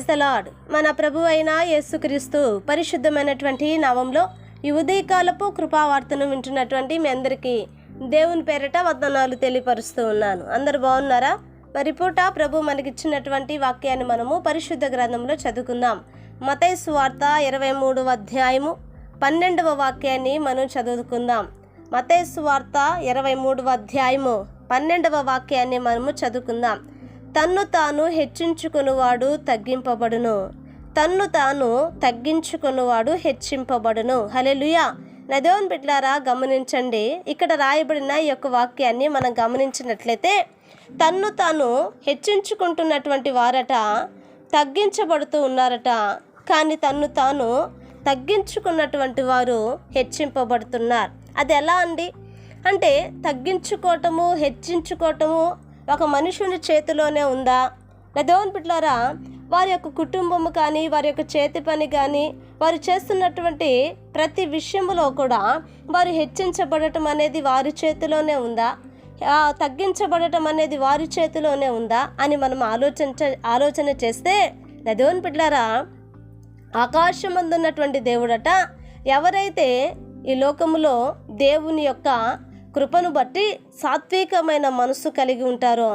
The lord. మన ప్రభు అయిన యేసుక్రీస్తు పరిశుద్ధమైనటువంటి నామంలో ఈ ఉదయకాలపు కృపావార్తను వింటున్నటువంటి మీ అందరికీ దేవుని పేరిట వందనాలు తెలియపరుస్తూ ఉన్నాను. అందరు బాగున్నారా? మరి పూట ప్రభు మనకిచ్చినటువంటి వాక్యాన్ని మనము పరిశుద్ధ గ్రంథంలో చదువుకుందాం. మత్తయి సువార్త 23వ అధ్యాయము 12వ వాక్యాన్ని మనం చదువుకుందాం. మత్తయి సువార్త 23వ అధ్యాయము 12వ వాక్యాన్ని మనము చదువుకుందాం. తన్ను తాను హెచ్చించుకునివాడు తగ్గింపబడును, తన్ను తాను తగ్గించుకునివాడు హెచ్చింపబడును. హల్లెలూయా. నా దేవుని బిడ్డలారా, గమనించండి. ఇక్కడ రాయబడిన ఈ యొక్క వాక్యాన్ని మనం గమనించినట్లయితే తన్ను తాను హెచ్చించుకుంటున్నటువంటి వారట తగ్గించబడుతూ ఉన్నారట, కానీ తన్ను తాను తగ్గించుకున్నటువంటి వారు హెచ్చింపబడుతున్నారు. అది ఎలా అండి అంటే, తగ్గించుకోవటము హెచ్చించుకోవటము ఒక మనుషుని చేతిలోనే ఉందా? నా దేవుని బిడ్డలారా, వారి యొక్క కుటుంబము కానీ, వారి యొక్క చేతి పని కానీ, వారు చేస్తున్నటువంటి ప్రతి విషయంలో కూడా వారు హెచ్చించబడటం అనేది వారి చేతిలోనే ఉందా, తగ్గించబడటం అనేది వారి చేతిలోనే ఉందా అని మనం ఆలోచన చేస్తే, నా దేవుని బిడ్డలారా, ఆకాశమందున్నటువంటి దేవుడట ఎవరైతే ఈ లోకములో దేవుని యొక్క కృపను బట్టి సాత్వికమైన మనస్సు కలిగి ఉంటారో,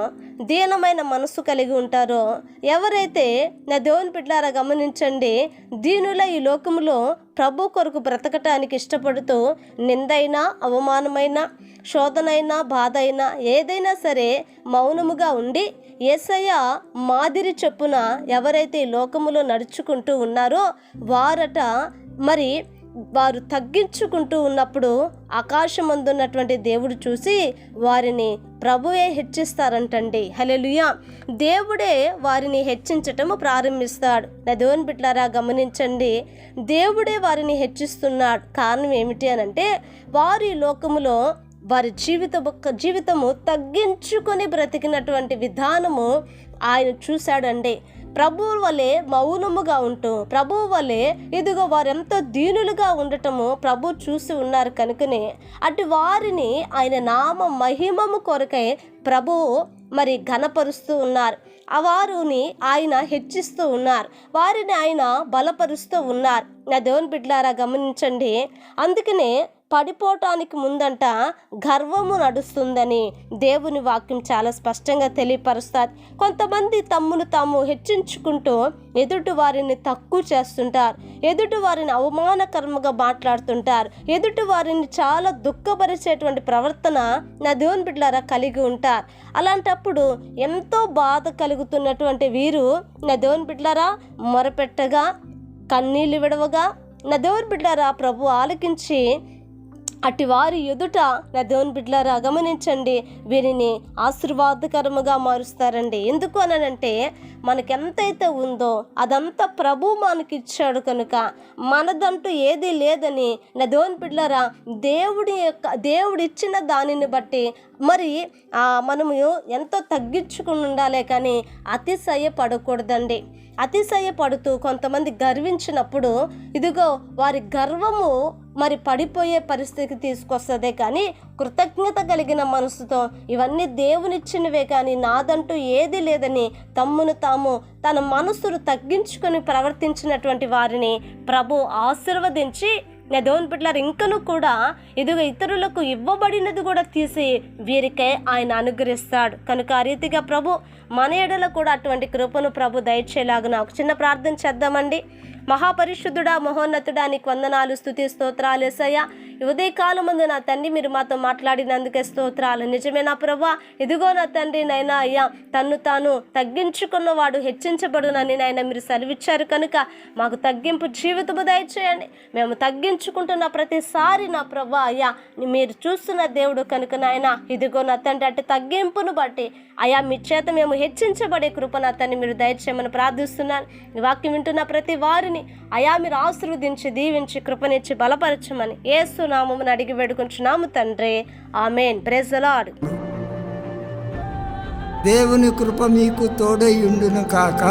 దీనమైన మనస్సు కలిగి ఉంటారో, ఎవరైతే నా దేవుని బిడ్డలారా గమనించండి, దీనుల ఈ లోకములో ప్రభు కొరకు బ్రతకటానికి ఇష్టపడుతూ నిందైనా, అవమానమైన, శోధనైనా, బాధ అయినా ఏదైనా సరే మౌనముగా ఉండి యేసయ్య మాదిరి చొప్పున ఎవరైతే ఈ లోకములో నడుచుకుంటూ ఉన్నారో వారట మరి వారు తగ్గించుకుంటూ ఉన్నప్పుడు ఆకాశమందున్నటువంటి దేవుడు చూసి వారిని ప్రభువే హెచ్చిస్తారంటండి. హల్లెలూయా. దేవుడే వారిని హెచ్చించటము ప్రారంభిస్తాడు. నా దేవుని బిడ్డలారా గమనించండి, దేవుడే వారిని హెచ్చిస్తున్నాడు. కారణం ఏమిటి అనంటే, వారి లోకములో వారి జీవితము తగ్గించుకొని బ్రతికినటువంటి విధానము ఆయన చూశాడండి. ప్రభువు వలె మౌనముగా ఉంటూ, ప్రభువు వలె ఇదిగో వారెంతో దీనులుగా ఉండటము ప్రభు చూసి ఉన్నారు. కనుకనే అటు వారిని ఆయన నామ మహిమము కొరకై ప్రభువు మరి ఘనపరుస్తూ ఉన్నారు. ఆ వారిని ఆయన హెచ్చిస్తూ ఉన్నారు, వారిని ఆయన బలపరుస్తూ ఉన్నారు. నా దేవుని బిడ్డలారా గమనించండి. అందుకనే పడిపోవటానికి ముందంట గర్వము నడుస్తుందని దేవుని వాక్యం చాలా స్పష్టంగా తెలియపరుస్తారు. కొంతమంది తమ్మును తాము హెచ్చించుకుంటూ ఎదుటి వారిని తక్కువ చేస్తుంటారు, ఎదుటి వారిని అవమానకరంగా మాట్లాడుతుంటారు, ఎదుటి వారిని చాలా దుఃఖపరిచేటువంటి ప్రవర్తన నా దేవుని బిడ్డలారా కలిగి ఉంటారు. అలాంటప్పుడు ఎంతో బాధ కలుగుతున్నటువంటి వీరు నా దేవుని బిడ్డలారా మొరపెట్టగా, కన్నీళ్ళు విడవగా, నా దేవుని బిడ్డలారా ప్రభు ఆలకించి అటు వారి ఎదుట నా దేవుని బిడ్డలారా గమనించండి, వీరిని ఆశీర్వాదకరముగా మారుస్తారండి. ఎందుకు అనంటే, మనకెంతైతే ఉందో అదంతా ప్రభు మనకి ఇచ్చాడు కనుక మనదంటూ ఏది లేదని నా దేవుని బిడ్డలారా దేవుడిచ్చిన దానిని బట్టి మరి మనము ఎంతో తగ్గించుకుని ఉండాలి, కానీ అతిశయపడకూడదండి. అతిశయపడుతూ కొంతమంది గర్వించినప్పుడు ఇదిగో వారి గర్వము మరి పడిపోయే పరిస్థితికి తీసుకొస్తుందే, కానీ కృతజ్ఞత కలిగిన మనసుతో ఇవన్నీ దేవునిచ్చినవే కానీ నాదంటూ ఏది లేదని తమ్మును తాము తన మనసును తగ్గించుకొని ప్రవర్తించినటువంటి వారిని ప్రభు ఆశీర్వదించి నా దేవుని బిడ్డలారా ఇంకను కూడా ఇదిగో ఇతరులకు ఇవ్వబడినది కూడా తీసి వీరికే ఆయన అనుగ్రహిస్తాడు. కనుక ఆ రీతిగా ప్రభు మన ఎడల కూడా అటువంటి కృపను ప్రభు దయచేలాగున ఒక చిన్న ప్రార్థన చేద్దామండి. మహాపరిశుద్ధుడా, మహోన్నతుడా, నీకు వందనాలు, స్తుతి, స్తోత్రాలు యేసయ్యా. ఈ ఉదయకాలం ముందు నా తండ్రి మీరు మాతో మాట్లాడినందుకే స్తోత్రాలు. నిజమే నా ప్రభా, ఇదిగో నా తండ్రి నైనా అయ్యా, తన్ను తాను తగ్గించుకున్నవాడు హెచ్చించబడునని నాయన మీరు సెలవిచ్చారు. కనుక మాకు తగ్గింపు జీవితము దయచేయండి. మేము తగ్గించుకుంటున్న ప్రతిసారి నా ప్రభా అయ్యా మీరు చూస్తున్న దేవుడు కనుక నాయన ఇదిగో నా తండ్రి అటు తగ్గింపును బట్టి అయ్యా మీ చేత మేము హెచ్చించబడే కృప నా తండ్రి మీరు దయచేయమని ప్రార్థిస్తున్నాను. ఈ వాక్యం వింటున్న ప్రతి వారిని అయా మీరు ఆశీర్వదించి దీవించి కృపనిచ్చి బలపరచమని యేసు నామమున అడిగి వేడుకుంటున్నాము తండ్రి, ఆమేన్. Praise the lord. దేవుని కృప మీకు తోడై ఉండును కాక.